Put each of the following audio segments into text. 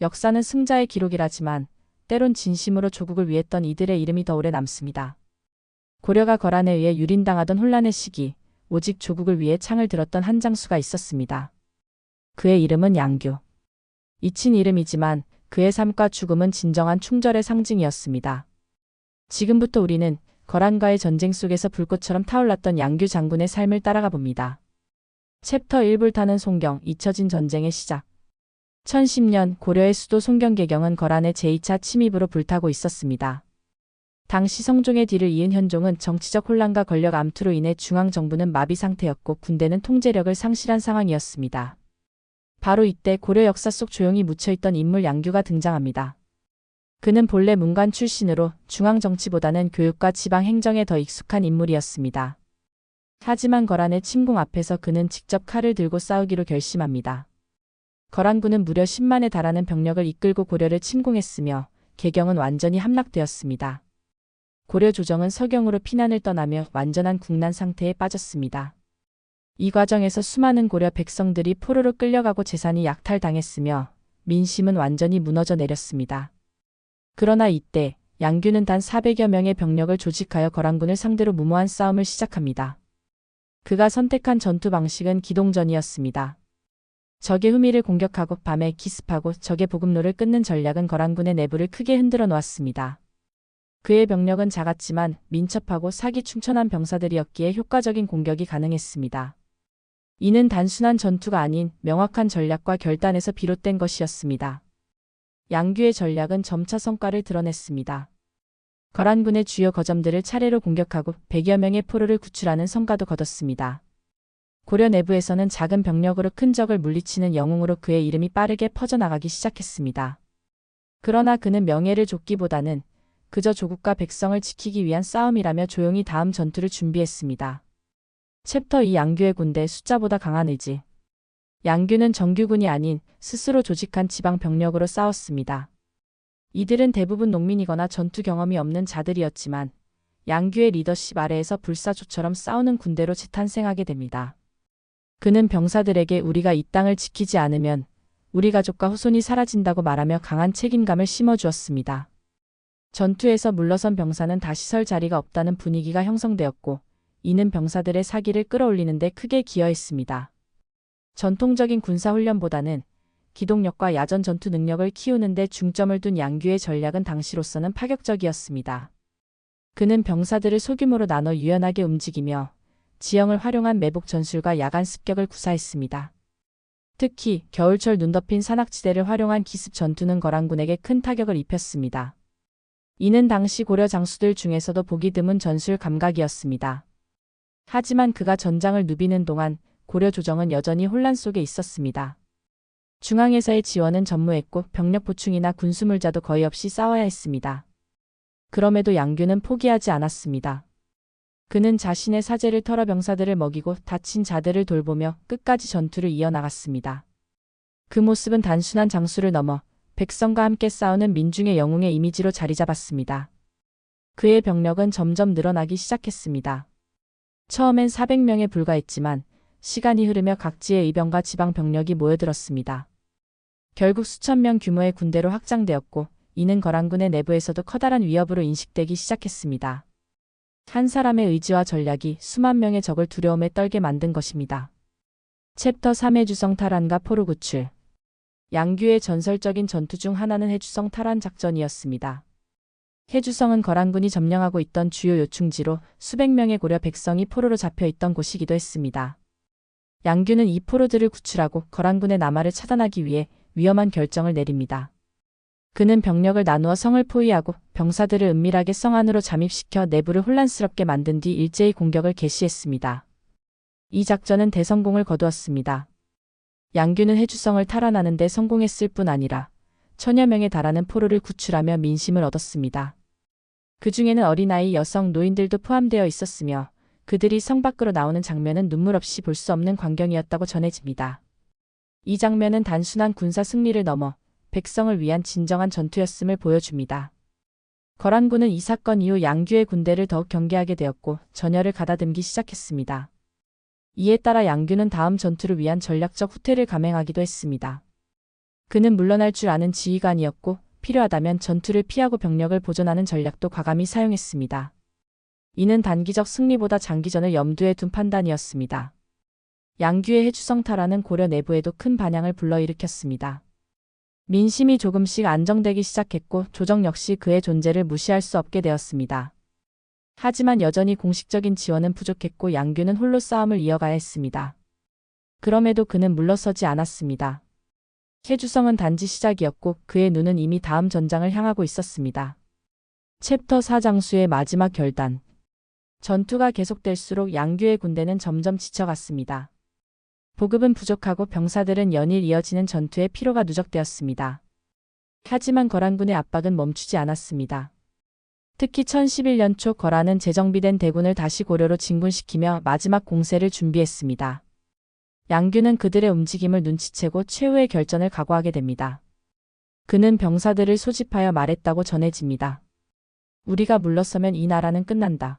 역사는 승자의 기록이라지만 때론 진심으로 조국을 위했던 이들의 이름이 더 오래 남습니다. 고려가 거란에 의해 유린당하던 혼란의 시기, 오직 조국을 위해 창을 들었던 한 장수가 있었습니다. 그의 이름은 양규. 잊힌 이름이지만 그의 삶과 죽음은 진정한 충절의 상징이었습니다. 지금부터 우리는 거란과의 전쟁 속에서 불꽃처럼 타올랐던 양규 장군의 삶을 따라가 봅니다. 챕터 1 불타는 송경, 잊혀진 전쟁의 시작. 1010년 고려의 수도 송경계경은 거란의 제2차 침입으로 불타고 있었습니다. 당시 성종의 뒤를 이은 현종은 정치적 혼란과 권력 암투로 인해 중앙정부는 마비 상태였고 군대는 통제력을 상실한 상황이었습니다. 바로 이때 고려 역사 속 조용히 묻혀있던 인물 양규가 등장합니다. 그는 본래 문관 출신으로 중앙정치보다는 교육과 지방행정에 더 익숙한 인물이었습니다. 하지만 거란의 침공 앞에서 그는 직접 칼을 들고 싸우기로 결심합니다. 거란군은 무려 10만에 달하는 병력을 이끌고 고려를 침공했으며 계경은 완전히 함락되었습니다. 고려 조정은 서경으로 피난을 떠나며 완전한 국난 상태에 빠졌습니다. 이 과정에서 수많은 고려 백성들이 포로로 끌려가고 재산이 약탈당했으며 민심은 완전히 무너져 내렸습니다. 그러나 이때 양규는 단 400여 명의 병력을 조직하여 거란군을 상대로 무모한 싸움을 시작합니다. 그가 선택한 전투 방식은 기동전이었습니다. 적의 후미를 공격하고 밤에 기습하고 적의 보급로를 끊는 전략은 거란군의 내부를 크게 흔들어 놓았습니다. 그의 병력은 작았지만 민첩하고 사기 충천한 병사들이었기에 효과적인 공격이 가능했습니다. 이는 단순한 전투가 아닌 명확한 전략과 결단에서 비롯된 것이었습니다. 양규의 전략은 점차 성과를 드러냈습니다. 거란군의 주요 거점들을 차례로 공격하고 100여 명의 포로를 구출하는 성과도 거뒀습니다. 고려 내부에서는 작은 병력으로 큰 적을 물리치는 영웅으로 그의 이름이 빠르게 퍼져나가기 시작했습니다. 그러나 그는 명예를 좇기보다는 그저 조국과 백성을 지키기 위한 싸움이라며 조용히 다음 전투를 준비했습니다. 챕터 2 양규의 군대 숫자보다 강한 의지. 양규는 정규군이 아닌 스스로 조직한 지방 병력으로 싸웠습니다. 이들은 대부분 농민이거나 전투 경험이 없는 자들이었지만 양규의 리더십 아래에서 불사조처럼 싸우는 군대로 재탄생하게 됩니다. 그는 병사들에게 우리가 이 땅을 지키지 않으면 우리 가족과 후손이 사라진다고 말하며 강한 책임감을 심어주었습니다. 전투에서 물러선 병사는 다시 설 자리가 없다는 분위기가 형성되었고 이는 병사들의 사기를 끌어올리는 데 크게 기여했습니다. 전통적인 군사훈련보다는 기동력과 야전 전투 능력을 키우는 데 중점을 둔 양규의 전략은 당시로서는 파격적이었습니다. 그는 병사들을 소규모로 나눠 유연하게 움직이며 지형을 활용한 매복 전술과 야간 습격을 구사했습니다. 특히 겨울철 눈 덮인 산악지대를 활용한 기습 전투는 거란군에게 큰 타격을 입혔습니다. 이는 당시 고려 장수들 중에서도 보기 드문 전술 감각이었습니다. 하지만 그가 전장을 누비는 동안 고려 조정은 여전히 혼란 속에 있었습니다. 중앙에서의 지원은 전무했고 병력 보충이나 군수물자도 거의 없이 싸워야 했습니다. 그럼에도 양규는 포기하지 않았습니다. 그는 자신의 사제를 털어 병사들을 먹이고 다친 자들을 돌보며 끝까지 전투를 이어나갔습니다. 그 모습은 단순한 장수를 넘어 백성과 함께 싸우는 민중의 영웅의 이미지로 자리 잡았습니다. 그의 병력은 점점 늘어나기 시작했습니다. 처음엔 400명에 불과했지만 시간이 흐르며 각지의 의병과 지방 병력이 모여들었습니다. 결국 수천 명 규모의 군대로 확장되었고 이는 거란군의 내부에서도 커다란 위협으로 인식되기 시작했습니다. 한 사람의 의지와 전략이 수만 명의 적을 두려움에 떨게 만든 것입니다. 챕터 3 해주성 탈환과 포로 구출. 양규의 전설적인 전투 중 하나는 해주성 탈환 작전이었습니다. 해주성은 거란군이 점령하고 있던 주요 요충지로 수백 명의 고려 백성이 포로로 잡혀 있던 곳이기도 했습니다. 양규는 이 포로들을 구출하고 거란군의 남하를 차단하기 위해 위험한 결정을 내립니다. 그는 병력을 나누어 성을 포위하고 병사들을 은밀하게 성 안으로 잠입시켜 내부를 혼란스럽게 만든 뒤 일제히 공격을 개시했습니다. 이 작전은 대성공을 거두었습니다. 양규는 해주성을 탈환하는 데 성공했을 뿐 아니라 천여 명에 달하는 포로를 구출하며 민심을 얻었습니다. 그 중에는 어린아이, 여성, 노인들도 포함되어 있었으며 그들이 성 밖으로 나오는 장면은 눈물 없이 볼 수 없는 광경이었다고 전해집니다. 이 장면은 단순한 군사 승리를 넘어 백성을 위한 진정한 전투였음을 보여줍니다. 거란군은 이 사건 이후 양규의 군대를 더욱 경계하게 되었고 전열을 가다듬기 시작했습니다. 이에 따라 양규는 다음 전투를 위한 전략적 후퇴를 감행하기도 했습니다. 그는 물러날 줄 아는 지휘관이었고 필요하다면 전투를 피하고 병력을 보존하는 전략도 과감히 사용했습니다. 이는 단기적 승리보다 장기전을 염두에 둔 판단이었습니다. 양규의 해주성 탈환은 고려 내부에도 큰 반향을 불러일으켰습니다. 민심이 조금씩 안정되기 시작했고 조정 역시 그의 존재를 무시할 수 없게 되었습니다. 하지만 여전히 공식적인 지원은 부족했고 양규는 홀로 싸움을 이어가야 했습니다. 그럼에도 그는 물러서지 않았습니다. 해주성은 단지 시작이었고 그의 눈은 이미 다음 전장을 향하고 있었습니다. 챕터 4 장수의 마지막 결단. 전투가 계속될수록 양규의 군대는 점점 지쳐갔습니다. 보급은 부족하고 병사들은 연일 이어지는 전투에 피로가 누적되었습니다. 하지만 거란군의 압박은 멈추지 않았습니다. 특히 1011년 초 거란은 재정비된 대군을 다시 고려로 진군시키며 마지막 공세를 준비했습니다. 양규는 그들의 움직임을 눈치채고 최후의 결전을 각오하게 됩니다. 그는 병사들을 소집하여 말했다고 전해집니다. 우리가 물러서면 이 나라는 끝난다.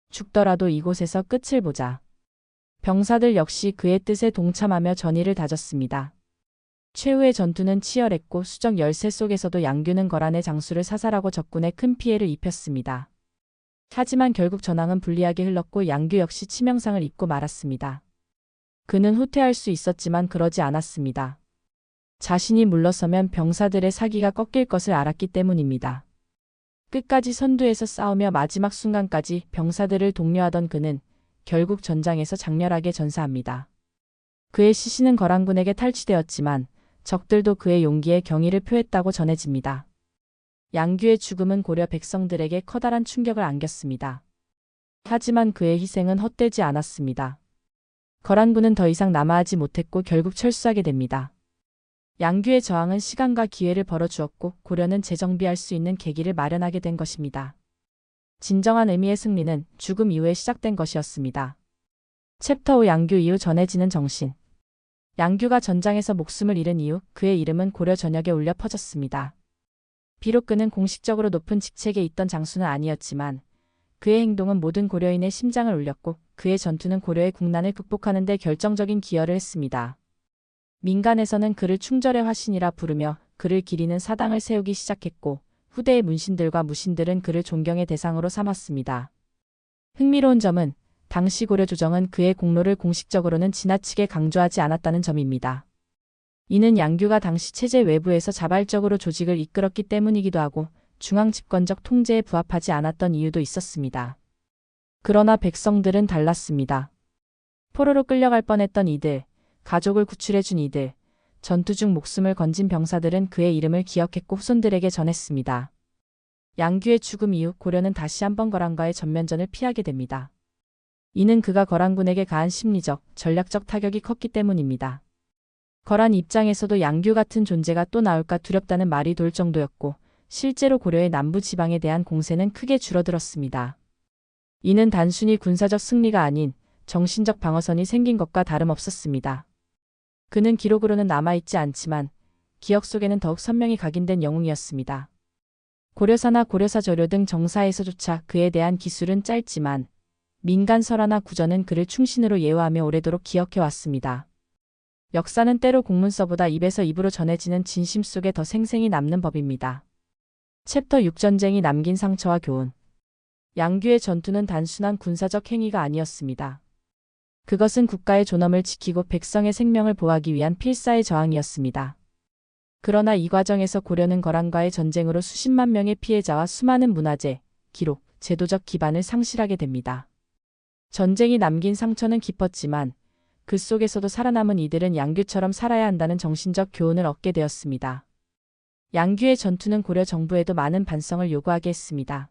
죽더라도 이곳에서 끝을 보자. 병사들 역시 그의 뜻에 동참하며 전의를 다졌습니다. 최후의 전투는 치열했고 수적 열세 속에서도 양규는 거란의 장수를 사살하고 적군에 큰 피해를 입혔습니다. 하지만 결국 전황은 불리하게 흘렀고 양규 역시 치명상을 입고 말았습니다. 그는 후퇴할 수 있었지만 그러지 않았습니다. 자신이 물러서면 병사들의 사기가 꺾일 것을 알았기 때문입니다. 끝까지 선두에서 싸우며 마지막 순간까지 병사들을 독려하던 그는 결국 전장에서 장렬하게 전사합니다. 그의 시신은 거란군에게 탈취되었지만 적들도 그의 용기에 경의를 표했다고 전해집니다. 양규의 죽음은 고려 백성들에게 커다란 충격을 안겼습니다. 하지만 그의 희생은 헛되지 않았습니다. 거란군은 더 이상 남아하지 못했고 결국 철수하게 됩니다. 양규의 저항은 시간과 기회를 벌어주었고 고려는 재정비할 수 있는 계기를 마련하게 된 것입니다. 진정한 의미의 승리는 죽음 이후에 시작된 것이었습니다. 챕터 5 양규 이후 전해지는 정신. 양규가 전장에서 목숨을 잃은 이후 그의 이름은 고려 전역에 울려 퍼졌습니다. 비록 그는 공식적으로 높은 직책에 있던 장수는 아니었지만 그의 행동은 모든 고려인의 심장을 울렸고 그의 전투는 고려의 국난을 극복하는 데 결정적인 기여를 했습니다. 민간에서는 그를 충절의 화신이라 부르며 그를 기리는 사당을 세우기 시작했고 후대의 문신들과 무신들은 그를 존경의 대상으로 삼았습니다. 흥미로운 점은 당시 고려 조정은 그의 공로를 공식적으로는 지나치게 강조하지 않았다는 점입니다. 이는 양규가 당시 체제 외부에서 자발적으로 조직을 이끌었기 때문이기도 하고 중앙 집권적 통제에 부합하지 않았던 이유도 있었습니다. 그러나 백성들은 달랐습니다. 포로로 끌려갈 뻔했던 이들, 가족을 구출해준 이들, 전투 중 목숨을 건진 병사들은 그의 이름을 기억했고 후손들에게 전했습니다. 양규의 죽음 이후 고려는 다시 한번 거란과의 전면전을 피하게 됩니다. 이는 그가 거란군에게 가한 심리적, 전략적 타격이 컸기 때문입니다. 거란 입장에서도 양규 같은 존재가 또 나올까 두렵다는 말이 돌 정도였고 실제로 고려의 남부 지방에 대한 공세는 크게 줄어들었습니다. 이는 단순히 군사적 승리가 아닌 정신적 방어선이 생긴 것과 다름없었습니다. 그는 기록으로는 남아있지 않지만 기억 속에는 더욱 선명히 각인된 영웅이었습니다. 고려사나 고려사 조료 등 정사에서조차 그에 대한 기술은 짧지만 민간 설화나 구전은 그를 충신으로 예우하며 오래도록 기억해왔습니다. 역사는 때로 공문서보다 입에서 입으로 전해지는 진심 속에 더 생생히 남는 법입니다. 챕터 6 전쟁이 남긴 상처와 교훈. 양규의 전투는 단순한 군사적 행위가 아니었습니다. 그것은 국가의 존엄을 지키고 백성의 생명을 보호하기 위한 필사의 저항이었습니다. 그러나 이 과정에서 고려는 거란과의 전쟁으로 수십만 명의 피해자와 수많은 문화재, 기록, 제도적 기반을 상실하게 됩니다. 전쟁이 남긴 상처는 깊었지만 그 속에서도 살아남은 이들은 양규처럼 살아야 한다는 정신적 교훈을 얻게 되었습니다. 양규의 전투는 고려 정부에도 많은 반성을 요구하게 했습니다.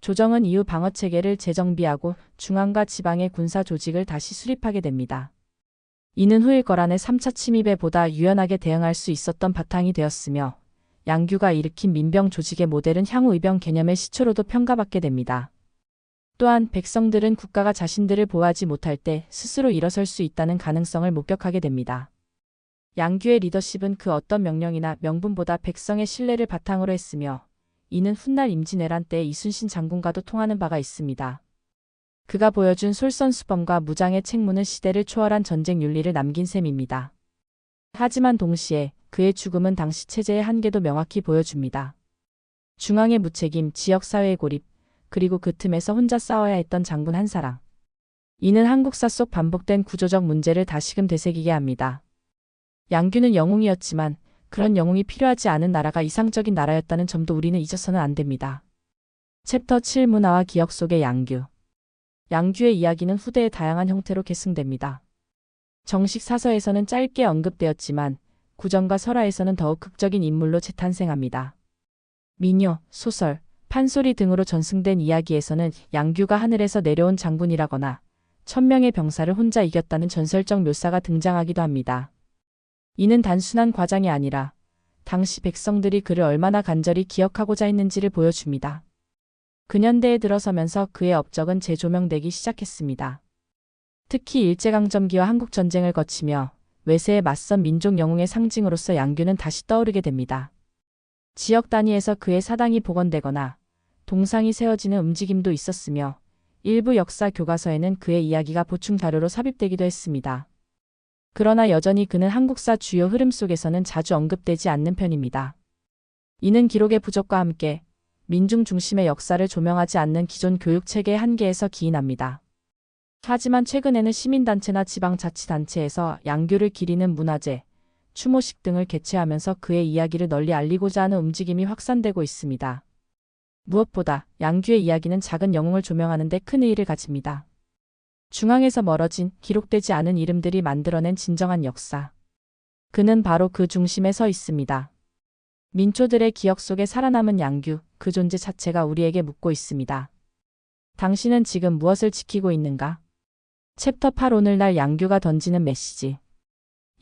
조정은 이후 방어체계를 재정비하고 중앙과 지방의 군사 조직을 다시 수립하게 됩니다. 이는 후일 거란의 3차 침입에 보다 유연하게 대응할 수 있었던 바탕이 되었으며 양규가 일으킨 민병 조직의 모델은 향후 의병 개념의 시초로도 평가받게 됩니다. 또한 백성들은 국가가 자신들을 보호하지 못할 때 스스로 일어설 수 있다는 가능성을 목격하게 됩니다. 양규의 리더십은 그 어떤 명령이나 명분보다 백성의 신뢰를 바탕으로 했으며 이는 훗날 임진왜란 때 이순신 장군과도 통하는 바가 있습니다. 그가 보여준 솔선수범과 무장의 책무는 시대를 초월한 전쟁 윤리를 남긴 셈입니다. 하지만 동시에 그의 죽음은 당시 체제의 한계도 명확히 보여줍니다. 중앙의 무책임, 지역사회의 고립, 그리고 그 틈에서 혼자 싸워야 했던 장군 한 사람. 이는 한국사 속 반복된 구조적 문제를 다시금 되새기게 합니다. 양규는 영웅이었지만 그런 영웅이 필요하지 않은 나라가 이상적인 나라였다는 점도 우리는 잊어서는 안 됩니다. 챕터 7 문화와 기억 속의 양규. 양규의 이야기는 후대의 다양한 형태로 계승됩니다. 정식 사서에서는 짧게 언급되었지만 구전과 설화에서는 더욱 극적인 인물로 재탄생합니다. 민요, 소설, 판소리 등으로 전승된 이야기에서는 양규가 하늘에서 내려온 장군이라거나 1000명의 병사를 혼자 이겼다는 전설적 묘사가 등장하기도 합니다. 이는 단순한 과장이 아니라 당시 백성들이 그를 얼마나 간절히 기억하고자 했는지를 보여줍니다. 근현대에 들어서면서 그의 업적은 재조명되기 시작했습니다. 특히 일제강점기와 한국전쟁을 거치며 외세에 맞선 민족 영웅의 상징으로서 양규는 다시 떠오르게 됩니다. 지역 단위에서 그의 사당이 복원되거나 동상이 세워지는 움직임도 있었으며 일부 역사 교과서에는 그의 이야기가 보충 자료로 삽입되기도 했습니다. 그러나 여전히 그는 한국사 주요 흐름 속에서는 자주 언급되지 않는 편입니다. 이는 기록의 부족과 함께 민중 중심의 역사를 조명하지 않는 기존 교육체계의 한계에서 기인합니다. 하지만 최근에는 시민단체나 지방자치단체에서 양규를 기리는 문화제, 추모식 등을 개최하면서 그의 이야기를 널리 알리고자 하는 움직임이 확산되고 있습니다. 무엇보다 양규의 이야기는 작은 영웅을 조명하는 데 큰 의의를 가집니다. 중앙에서 멀어진, 기록되지 않은 이름들이 만들어낸 진정한 역사. 그는 바로 그 중심에 서 있습니다. 민초들의 기억 속에 살아남은 양규, 그 존재 자체가 우리에게 묻고 있습니다. 당신은 지금 무엇을 지키고 있는가? 챕터 8 오늘날 양규가 던지는 메시지.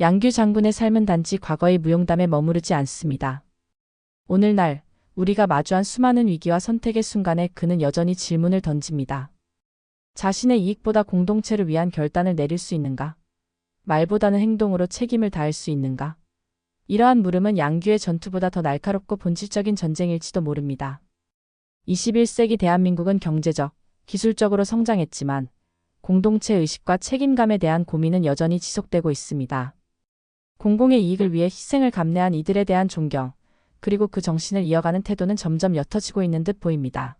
양규 장군의 삶은 단지 과거의 무용담에 머무르지 않습니다. 오늘날 우리가 마주한 수많은 위기와 선택의 순간에 그는 여전히 질문을 던집니다. 자신의 이익보다 공동체를 위한 결단을 내릴 수 있는가? 말보다는 행동으로 책임을 다할 수 있는가? 이러한 물음은 양규의 전투보다 더 날카롭고 본질적인 전쟁일지도 모릅니다. 21세기 대한민국은 경제적, 기술적으로 성장했지만 공동체 의식과 책임감에 대한 고민은 여전히 지속되고 있습니다. 공공의 이익을 위해 희생을 감내한 이들에 대한 존경, 그리고 그 정신을 이어가는 태도는 점점 옅어지고 있는 듯 보입니다.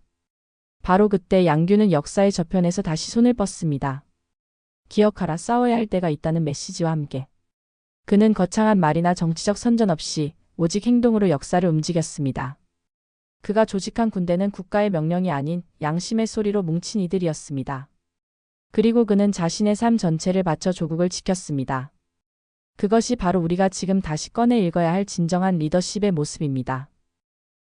바로 그때 양규는 역사의 저편에서 다시 손을 뻗습니다. 기억하라, 싸워야 할 때가 있다는 메시지와 함께. 그는 거창한 말이나 정치적 선전 없이 오직 행동으로 역사를 움직였습니다. 그가 조직한 군대는 국가의 명령이 아닌 양심의 소리로 뭉친 이들이었습니다. 그리고 그는 자신의 삶 전체를 바쳐 조국을 지켰습니다. 그것이 바로 우리가 지금 다시 꺼내 읽어야 할 진정한 리더십의 모습입니다.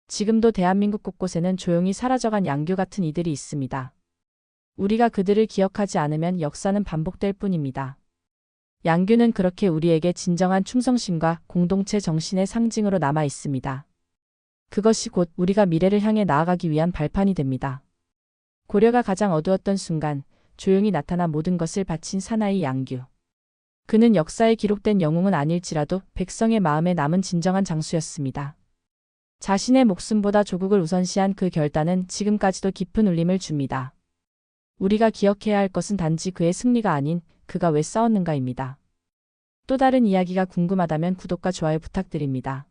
지금도 대한민국 곳곳에는 조용히 사라져간 양규 같은 이들이 있습니다. 우리가 그들을 기억하지 않으면 역사는 반복될 뿐입니다. 양규는 그렇게 우리에게 진정한 충성심과 공동체 정신의 상징으로 남아 있습니다. 그것이 곧 우리가 미래를 향해 나아가기 위한 발판이 됩니다. 고려가 가장 어두웠던 순간 조용히 나타나 모든 것을 바친 사나이 양규. 그는 역사에 기록된 영웅은 아닐지라도 백성의 마음에 남은 진정한 장수였습니다. 자신의 목숨보다 조국을 우선시한 그 결단은 지금까지도 깊은 울림을 줍니다. 우리가 기억해야 할 것은 단지 그의 승리가 아닌 그가 왜 싸웠는가입니다. 또 다른 이야기가 궁금하다면 구독과 좋아요 부탁드립니다.